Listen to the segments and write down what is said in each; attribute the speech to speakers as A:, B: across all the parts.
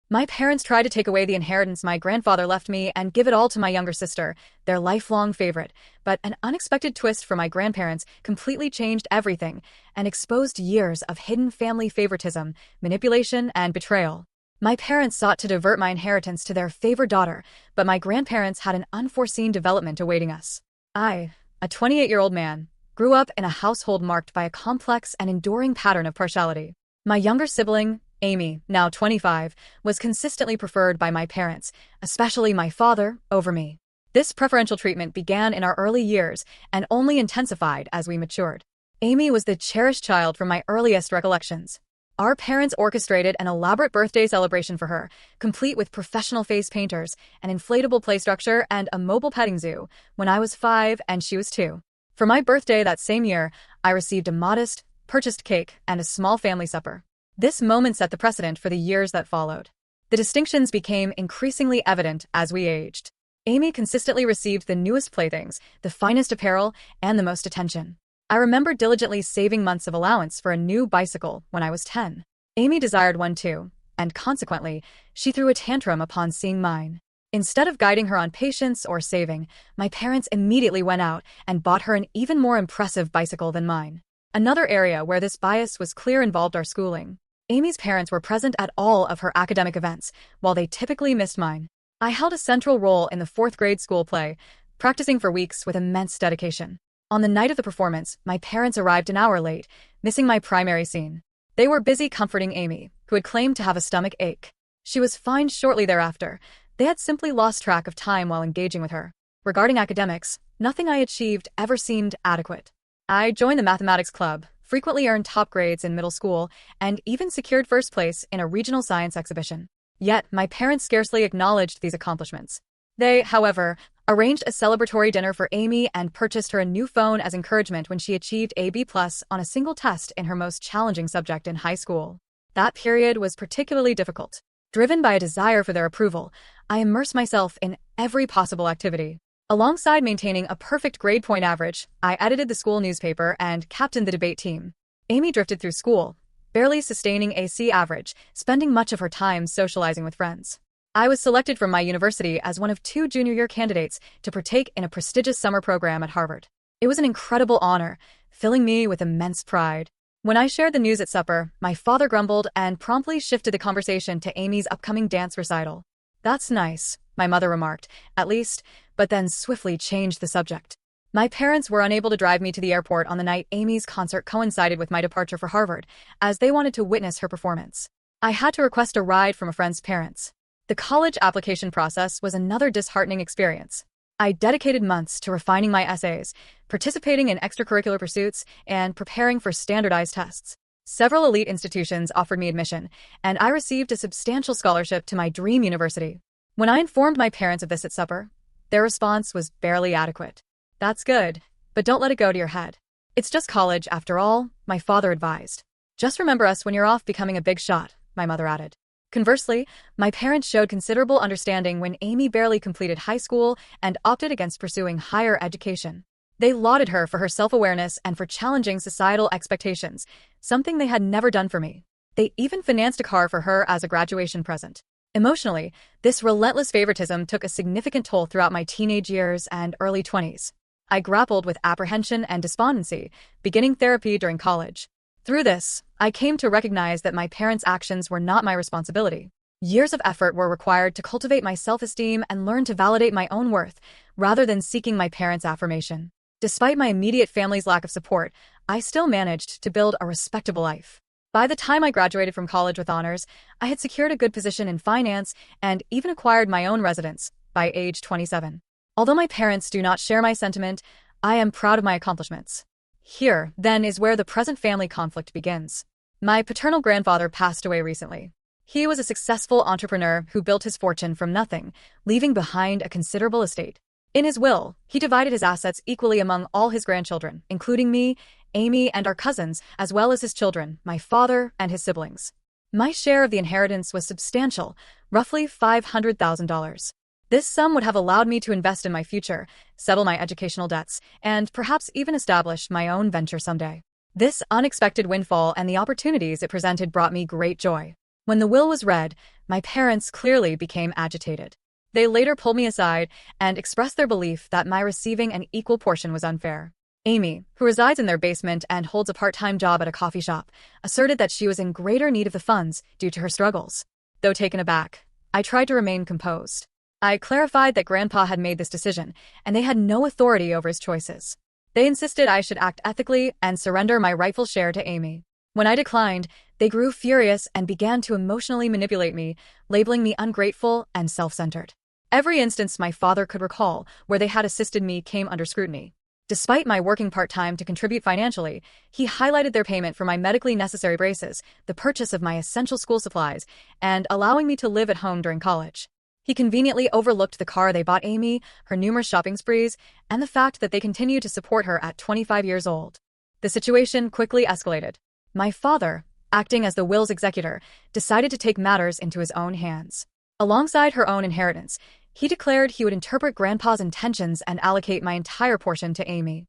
A: My parents tried to take away the inheritance my grandfather left me and give it all to my younger sister, their lifelong favorite. But an unexpected twist for my grandparents completely changed everything and exposed years of hidden family favoritism, manipulation, and betrayal. My parents sought to divert my inheritance to their favored daughter, but my grandparents had an unforeseen development awaiting us. I, a 28-year-old man, grew up in a household marked by a complex and enduring pattern of partiality. My younger sibling, Amy, now 25, was consistently preferred by my parents, especially my father, over me. This preferential treatment began in our early years and only intensified as we matured. Amy was the cherished child from my earliest recollections. Our parents orchestrated an elaborate birthday celebration for her, complete with professional face painters, an inflatable play structure, and a mobile petting zoo, when I was 5 and she was 2. For my birthday that same year, I received a modest, purchased cake and a small family supper. This moment set the precedent for the years that followed. The distinctions became increasingly evident as we aged. Amy consistently received the newest playthings, the finest apparel, and the most attention. I remember diligently saving months of allowance for a new bicycle when I was 10. Amy desired one too, and consequently, she threw a tantrum upon seeing mine. Instead of guiding her on patience or saving, my parents immediately went out and bought her an even more impressive bicycle than mine. Another area where this bias was clear involved our schooling. Amy's parents were present at all of her academic events, while they typically missed mine. I held a central role in the 4th grade school play, practicing for weeks with immense dedication. On the night of the performance, my parents arrived an hour late, missing my primary scene. They were busy comforting Amy, who had claimed to have a stomach ache. She was fine shortly thereafter. They had simply lost track of time while engaging with her. Regarding academics, nothing I achieved ever seemed adequate. I joined the mathematics club, frequently earned top grades in middle school, and even secured first place in a regional science exhibition. Yet, my parents scarcely acknowledged these accomplishments. They, however, arranged a celebratory dinner for Amy and purchased her a new phone as encouragement when she achieved a B+ on a single test in her most challenging subject in high school. That period was particularly difficult. Driven by a desire for their approval, I immersed myself in every possible activity. Alongside maintaining a perfect grade point average, I edited the school newspaper and captained the debate team. Amy drifted through school, barely sustaining a C average, spending much of her time socializing with friends. I was selected from my university as one of 2 junior-year candidates to partake in a prestigious summer program at Harvard. It was an incredible honor, filling me with immense pride. When I shared the news at supper, my father grumbled and promptly shifted the conversation to Amy's upcoming dance recital. "That's nice," my mother remarked, at least, but then swiftly changed the subject. My parents were unable to drive me to the airport on the night Amy's concert coincided with my departure for Harvard, as they wanted to witness her performance. I had to request a ride from a friend's parents. The college application process was another disheartening experience. I dedicated months to refining my essays, participating in extracurricular pursuits, and preparing for standardized tests. Several elite institutions offered me admission, and I received a substantial scholarship to my dream university. When I informed my parents of this at supper, their response was barely adequate. "That's good, but don't let it go to your head. It's just college, after all," my father advised. "Just remember us when you're off becoming a big shot," my mother added. Conversely, my parents showed considerable understanding when Amy barely completed high school and opted against pursuing higher education. They lauded her for her self-awareness and for challenging societal expectations, something they had never done for me. They even financed a car for her as a graduation present. Emotionally, this relentless favoritism took a significant toll throughout my teenage years and early 20s. I grappled with apprehension and despondency, beginning therapy during college. Through this, I came to recognize that my parents' actions were not my responsibility. Years of effort were required to cultivate my self-esteem and learn to validate my own worth, rather than seeking my parents' affirmation. Despite my immediate family's lack of support, I still managed to build a respectable life. By the time I graduated from college with honors, I had secured a good position in finance and even acquired my own residence by age 27. Although my parents do not share my sentiment, I am proud of my accomplishments. Here, then, is where the present family conflict begins. My paternal grandfather passed away recently. He was a successful entrepreneur who built his fortune from nothing, leaving behind a considerable estate. In his will, he divided his assets equally among all his grandchildren, including me, Amy, and our cousins, as well as his children, my father, and his siblings. My share of the inheritance was substantial, roughly $500,000. This sum would have allowed me to invest in my future, settle my educational debts, and perhaps even establish my own venture someday. This unexpected windfall and the opportunities it presented brought me great joy. When the will was read, my parents clearly became agitated. They later pulled me aside and expressed their belief that my receiving an equal portion was unfair. Amy, who resides in their basement and holds a part-time job at a coffee shop, asserted that she was in greater need of the funds due to her struggles. Though taken aback, I tried to remain composed. I clarified that Grandpa had made this decision, and they had no authority over his choices. They insisted I should act ethically and surrender my rightful share to Amy. When I declined, they grew furious and began to emotionally manipulate me, labeling me ungrateful and self-centered. Every instance my father could recall where they had assisted me came under scrutiny. Despite my working part-time to contribute financially, he highlighted their payment for my medically necessary braces, the purchase of my essential school supplies, and allowing me to live at home during college. He conveniently overlooked the car they bought Amy, her numerous shopping sprees, and the fact that they continued to support her at 25 years old. The situation quickly escalated. My father, acting as the will's executor, decided to take matters into his own hands. Alongside her own inheritance, he declared he would interpret Grandpa's intentions and allocate my entire portion to Amy.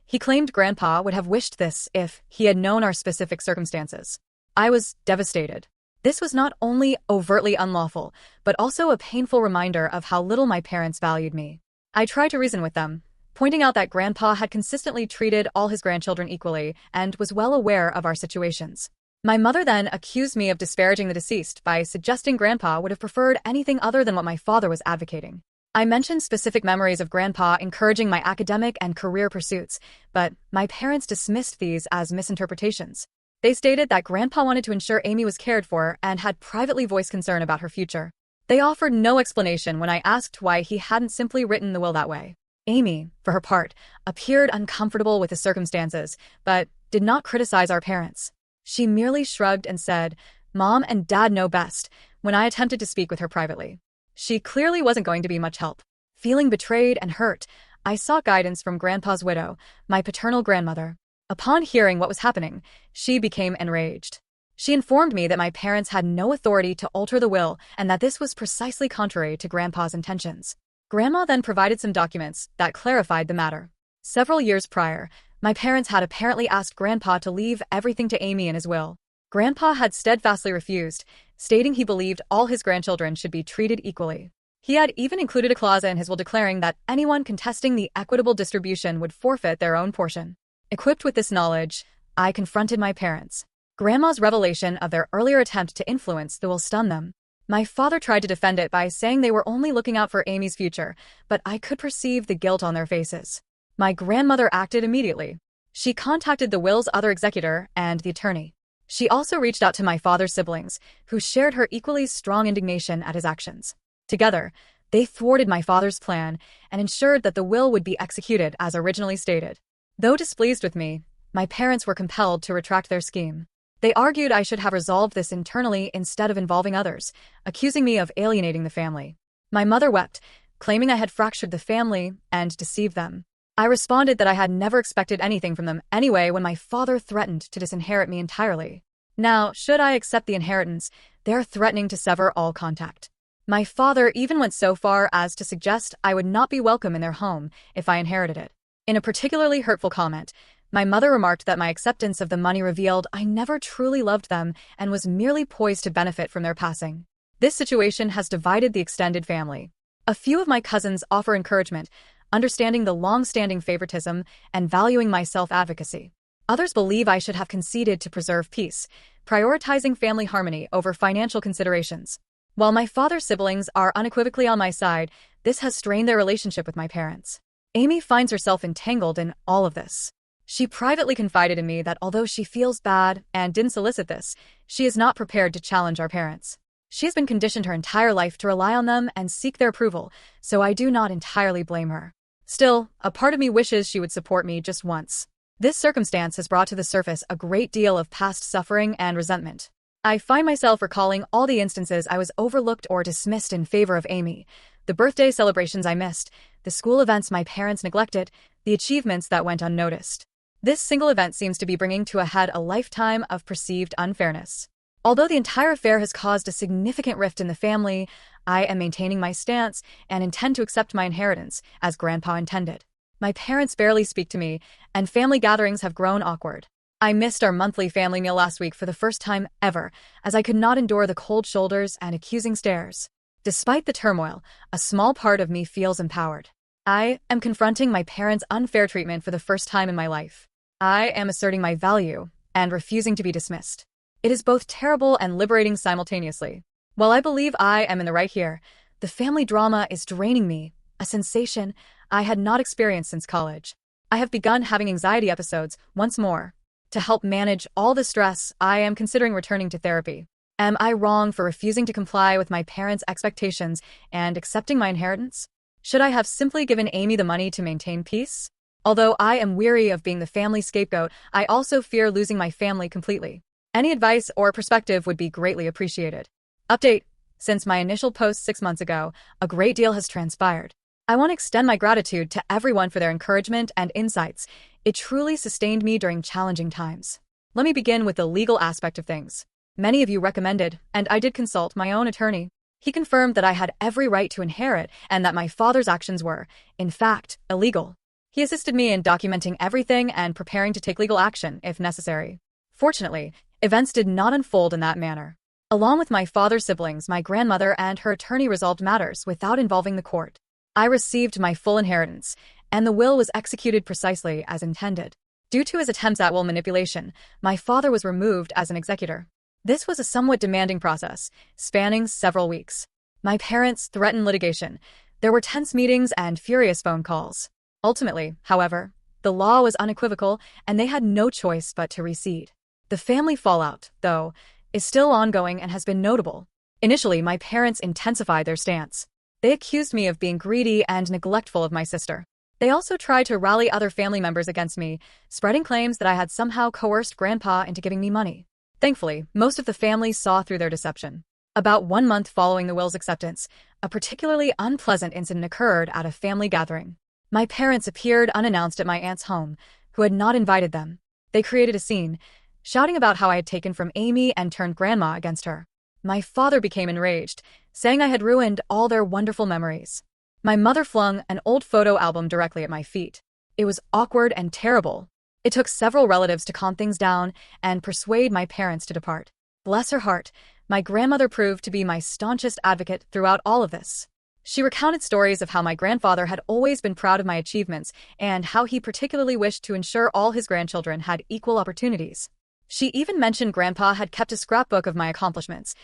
A: He claimed Grandpa would have wished this if he had known our specific circumstances. I was devastated. This was not only overtly unlawful, but also a painful reminder of how little my parents valued me. I tried to reason with them, pointing out that Grandpa had consistently treated all his grandchildren equally and was well aware of our situations. My mother then accused me of disparaging the deceased by suggesting Grandpa would have preferred anything other than what my father was advocating. I mentioned specific memories of Grandpa encouraging my academic and career pursuits, but my parents dismissed these as misinterpretations. They stated that Grandpa wanted to ensure Amy was cared for and had privately voiced concern about her future. They offered no explanation when I asked why he hadn't simply written the will that way. Amy, for her part, appeared uncomfortable with the circumstances, but did not criticize our parents. She merely shrugged and said, "Mom and Dad know best," when I attempted to speak with her privately. She clearly wasn't going to be much help. Feeling betrayed and hurt, I sought guidance from Grandpa's widow, my paternal grandmother. Upon hearing what was happening, she became enraged. She informed me that my parents had no authority to alter the will and that this was precisely contrary to Grandpa's intentions. Grandma then provided some documents that clarified the matter. Several years prior, my parents had apparently asked Grandpa to leave everything to Amy in his will. Grandpa had steadfastly refused, stating he believed all his grandchildren should be treated equally. He had even included a clause in his will declaring that anyone contesting the equitable distribution would forfeit their own portion. Equipped with this knowledge, I confronted my parents. Grandma's revelation of their earlier attempt to influence the will stunned them. My father tried to defend it by saying they were only looking out for Amy's future, but I could perceive the guilt on their faces. My grandmother acted immediately. She contacted the will's other executor and the attorney. She also reached out to my father's siblings, who shared her equally strong indignation at his actions. Together, they thwarted my father's plan and ensured that the will would be executed as originally stated. Though displeased with me, my parents were compelled to retract their scheme. They argued I should have resolved this internally instead of involving others, accusing me of alienating the family. My mother wept, claiming I had fractured the family and deceived them. I responded that I had never expected anything from them anyway when my father threatened to disinherit me entirely. Now, should I accept the inheritance, they are threatening to sever all contact. My father even went so far as to suggest I would not be welcome in their home if I inherited it. In a particularly hurtful comment, my mother remarked that my acceptance of the money revealed I never truly loved them and was merely poised to benefit from their passing. This situation has divided the extended family. A few of my cousins offer encouragement, understanding the long-standing favoritism and valuing my self-advocacy. Others believe I should have conceded to preserve peace, prioritizing family harmony over financial considerations. While my father's siblings are unequivocally on my side, this has strained their relationship with my parents. Amy finds herself entangled in all of this. She privately confided in me that although she feels bad and didn't solicit this, she is not prepared to challenge our parents. She has been conditioned her entire life to rely on them and seek their approval, so I do not entirely blame her. Still, a part of me wishes she would support me just once. This circumstance has brought to the surface a great deal of past suffering and resentment. I find myself recalling all the instances I was overlooked or dismissed in favor of Amy, the birthday celebrations I missed, the school events my parents neglected, the achievements that went unnoticed. This single event seems to be bringing to a head a lifetime of perceived unfairness. Although the entire affair has caused a significant rift in the family, I am maintaining my stance and intend to accept my inheritance, as Grandpa intended. My parents barely speak to me, and family gatherings have grown awkward. I missed our monthly family meal last week for the first time ever, as I could not endure the cold shoulders and accusing stares. Despite the turmoil, a small part of me feels empowered. I am confronting my parents' unfair treatment for the first time in my life. I am asserting my value and refusing to be dismissed. It is both terrible and liberating simultaneously. While I believe I am in the right here, the family drama is draining me, a sensation I had not experienced since college. I have begun having anxiety episodes once more. To help manage all the stress, I am considering returning to therapy. Am I wrong for refusing to comply with my parents' expectations and accepting my inheritance? Should I have simply given Amy the money to maintain peace? Although I am weary of being the family scapegoat, I also fear losing my family completely. Any advice or perspective would be greatly appreciated. Update: since my initial post 6 months ago, a great deal has transpired. I want to extend my gratitude to everyone for their encouragement and insights. It truly sustained me during challenging times. Let me begin with the legal aspect of things. Many of you recommended, and I did consult my own attorney. He confirmed that I had every right to inherit and that my father's actions were, in fact, illegal. He assisted me in documenting everything and preparing to take legal action if necessary. Fortunately, events did not unfold in that manner. Along with my father's siblings, my grandmother and her attorney resolved matters without involving the court. I received my full inheritance, and the will was executed precisely as intended. Due to his attempts at will manipulation, my father was removed as an executor. This was a somewhat demanding process, spanning several weeks. My parents threatened litigation. There were tense meetings and furious phone calls. Ultimately, however, the law was unequivocal, and they had no choice but to recede. The family fallout, though, is still ongoing and has been notable. Initially, my parents intensified their stance. They accused me of being greedy and neglectful of my sister. They also tried to rally other family members against me, spreading claims that I had somehow coerced Grandpa into giving me money. Thankfully, most of the family saw through their deception. About 1 month following the will's acceptance, a particularly unpleasant incident occurred at a family gathering. My parents appeared unannounced at my aunt's home, who had not invited them. They created a scene, shouting about how I had taken from Amy and turned Grandma against her. My father became enraged, saying I had ruined all their wonderful memories. My mother flung an old photo album directly at my feet. It was awkward and terrible. It took several relatives to calm things down and persuade my parents to depart. Bless her heart, my grandmother proved to be my staunchest advocate throughout all of this. She recounted stories of how my grandfather had always been proud of my achievements and how he particularly wished to ensure all his grandchildren had equal opportunities. She even mentioned Grandpa had kept a scrapbook of my accomplishments,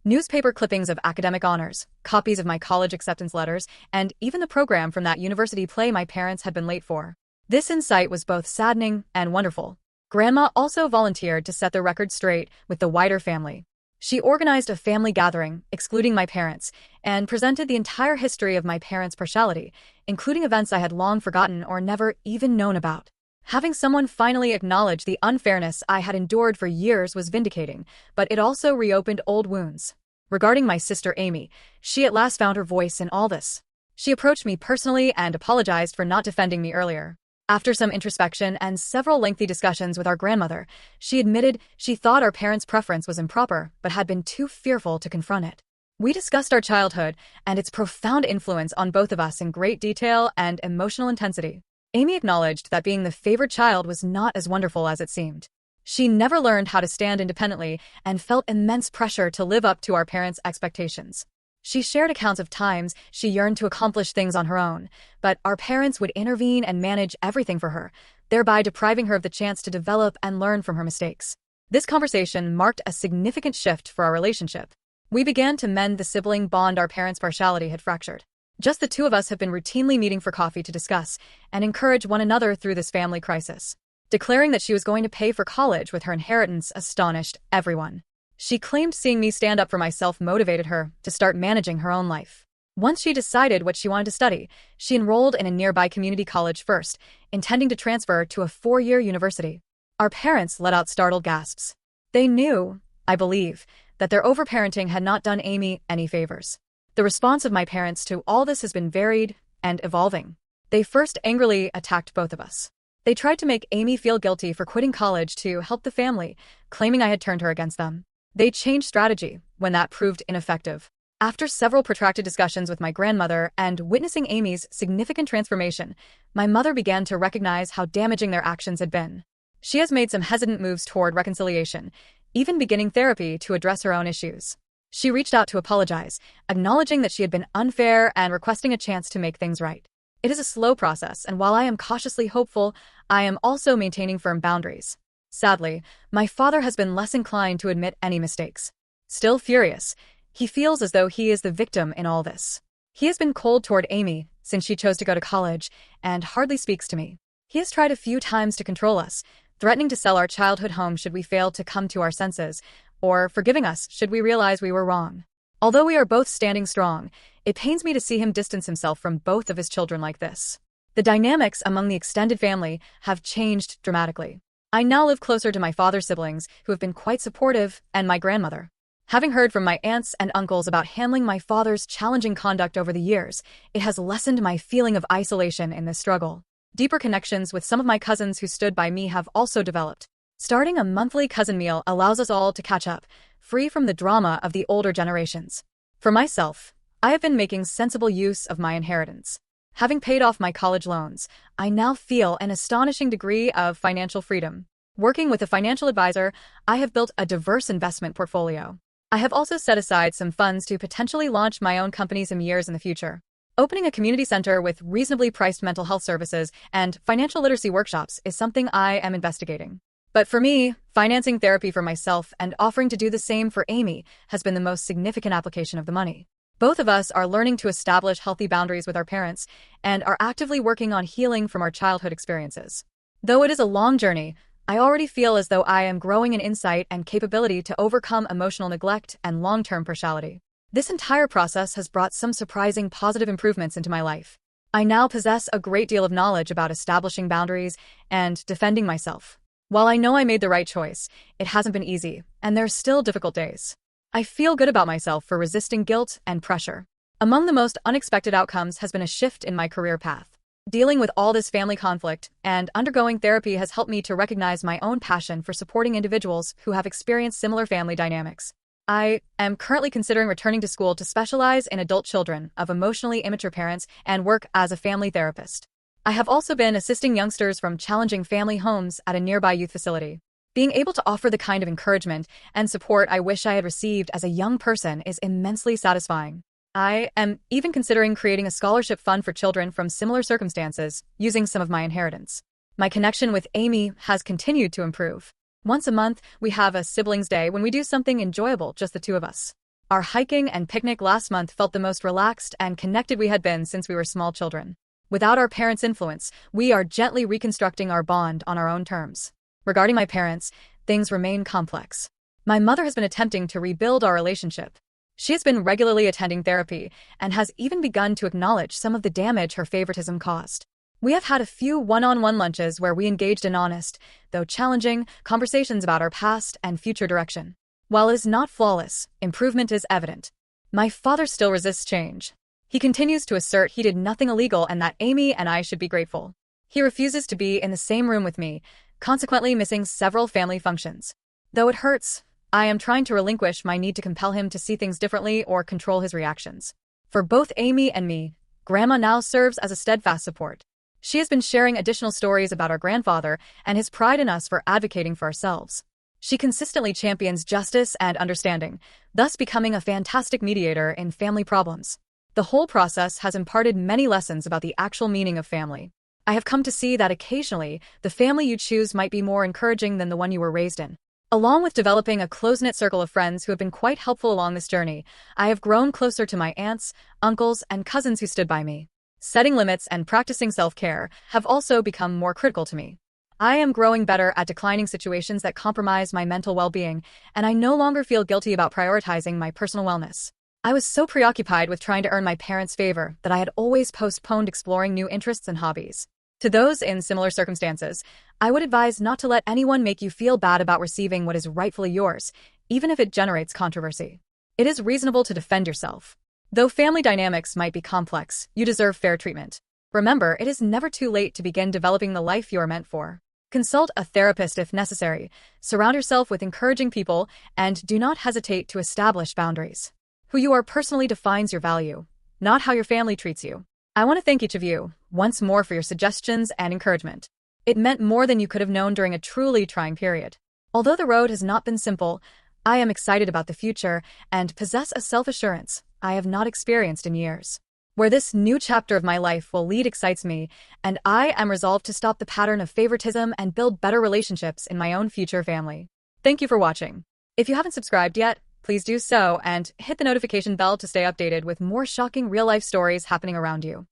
A: newspaper clippings of academic honors, copies of my college acceptance letters, and even the program from that university play my parents had been late for. This insight was both saddening and wonderful. Grandma also volunteered to set the record straight with the wider family. She organized a family gathering, excluding my parents, and presented the entire history of my parents' partiality, including events I had long forgotten or never even known about. Having someone finally acknowledge the unfairness I had endured for years was vindicating, but it also reopened old wounds. Regarding my sister Amy, she at last found her voice in all this. She approached me personally and apologized for not defending me earlier. After some introspection and several lengthy discussions with our grandmother, she admitted she thought our parents' preference was improper but had been too fearful to confront it. We discussed our childhood and its profound influence on both of us in great detail and emotional intensity. Amy acknowledged that being the favored child was not as wonderful as it seemed. She never learned how to stand independently and felt immense pressure to live up to our parents' expectations. She shared accounts of times she yearned to accomplish things on her own, but our parents would intervene and manage everything for her, thereby depriving her of the chance to develop and learn from her mistakes. This conversation marked a significant shift for our relationship. We began to mend the sibling bond our parents' partiality had fractured. Just the two of us have been routinely meeting for coffee to discuss and encourage one another through this family crisis. Declaring that she was going to pay for college with her inheritance astonished everyone. She claimed seeing me stand up for myself motivated her to start managing her own life. Once she decided what she wanted to study, she enrolled in a nearby community college first, intending to transfer to a 4-year university. Our parents let out startled gasps. They knew, I believe, that their overparenting had not done Amy any favors. The response of my parents to all this has been varied and evolving. They first angrily attacked both of us. They tried to make Amy feel guilty for quitting college to help the family, claiming I had turned her against them. They changed strategy when that proved ineffective. After several protracted discussions with my grandmother and witnessing Amy's significant transformation, my mother began to recognize how damaging their actions had been. She has made some hesitant moves toward reconciliation, even beginning therapy to address her own issues. She reached out to apologize, acknowledging that she had been unfair and requesting a chance to make things right. It is a slow process, and while I am cautiously hopeful, I am also maintaining firm boundaries. Sadly, my father has been less inclined to admit any mistakes. Still furious, he feels as though he is the victim in all this. He has been cold toward Amy since she chose to go to college and hardly speaks to me. He has tried a few times to control us, threatening to sell our childhood home should we fail to come to our senses, or forgiving us should we realize we were wrong. Although we are both standing strong, it pains me to see him distance himself from both of his children like this. The dynamics among the extended family have changed dramatically. I now live closer to my father's siblings, who have been quite supportive, and my grandmother. Having heard from my aunts and uncles about handling my father's challenging conduct over the years, it has lessened my feeling of isolation in this struggle. Deeper connections with some of my cousins who stood by me have also developed. Starting a monthly cousin meal allows us all to catch up, free from the drama of the older generations. For myself, I have been making sensible use of my inheritance. Having paid off my college loans, I now feel an astonishing degree of financial freedom. Working with a financial advisor, I have built a diverse investment portfolio. I have also set aside some funds to potentially launch my own company some years in the future. Opening a community center with reasonably priced mental health services and financial literacy workshops is something I am investigating. But for me, financing therapy for myself and offering to do the same for Amy has been the most significant application of the money. Both of us are learning to establish healthy boundaries with our parents and are actively working on healing from our childhood experiences. Though it is a long journey, I already feel as though I am growing in insight and capability to overcome emotional neglect and long-term partiality. This entire process has brought some surprising positive improvements into my life. I now possess a great deal of knowledge about establishing boundaries and defending myself. While I know I made the right choice, it hasn't been easy, and there are still difficult days. I feel good about myself for resisting guilt and pressure. Among the most unexpected outcomes has been a shift in my career path. Dealing with all this family conflict and undergoing therapy has helped me to recognize my own passion for supporting individuals who have experienced similar family dynamics. I am currently considering returning to school to specialize in adult children of emotionally immature parents and work as a family therapist. I have also been assisting youngsters from challenging family homes at a nearby youth facility. Being able to offer the kind of encouragement and support I wish I had received as a young person is immensely satisfying. I am even considering creating a scholarship fund for children from similar circumstances, using some of my inheritance. My connection with Amy has continued to improve. Once a month, we have a siblings' day when we do something enjoyable, just the two of us. Our hiking and picnic last month felt the most relaxed and connected we had been since we were small children. Without our parents' influence, we are gently reconstructing our bond on our own terms. Regarding my parents, things remain complex. My mother has been attempting to rebuild our relationship. She has been regularly attending therapy and has even begun to acknowledge some of the damage her favoritism caused. We have had a few one-on-one lunches where we engaged in honest, though challenging, conversations about our past and future direction. While it is not flawless, improvement is evident. My father still resists change. He continues to assert he did nothing illegal and that Amy and I should be grateful. He refuses to be in the same room with me, consequently missing several family functions. Though it hurts, I am trying to relinquish my need to compel him to see things differently or control his reactions. For both Amy and me, Grandma now serves as a steadfast support. She has been sharing additional stories about our grandfather and his pride in us for advocating for ourselves. She consistently champions justice and understanding, thus becoming a fantastic mediator in family problems. The whole process has imparted many lessons about the actual meaning of family. I have come to see that occasionally, the family you choose might be more encouraging than the one you were raised in. Along with developing a close-knit circle of friends who have been quite helpful along this journey, I have grown closer to my aunts, uncles, and cousins who stood by me. Setting limits and practicing self-care have also become more critical to me. I am growing better at declining situations that compromise my mental well-being, and I no longer feel guilty about prioritizing my personal wellness. I was so preoccupied with trying to earn my parents' favor that I had always postponed exploring new interests and hobbies. To those in similar circumstances, I would advise not to let anyone make you feel bad about receiving what is rightfully yours, even if it generates controversy. It is reasonable to defend yourself. Though family dynamics might be complex, you deserve fair treatment. Remember, it is never too late to begin developing the life you are meant for. Consult a therapist if necessary, surround yourself with encouraging people, and do not hesitate to establish boundaries. Who you are personally defines your value, not how your family treats you. I want to thank each of you, once more, for your suggestions and encouragement. It meant more than you could have known during a truly trying period. Although the road has not been simple, I am excited about the future and possess a self-assurance I have not experienced in years. Where this new chapter of my life will lead excites me, and I am resolved to stop the pattern of favoritism and build better relationships in my own future family. Thank you for watching. If you haven't subscribed yet, please do so and hit the notification bell to stay updated with more shocking real-life stories happening around you.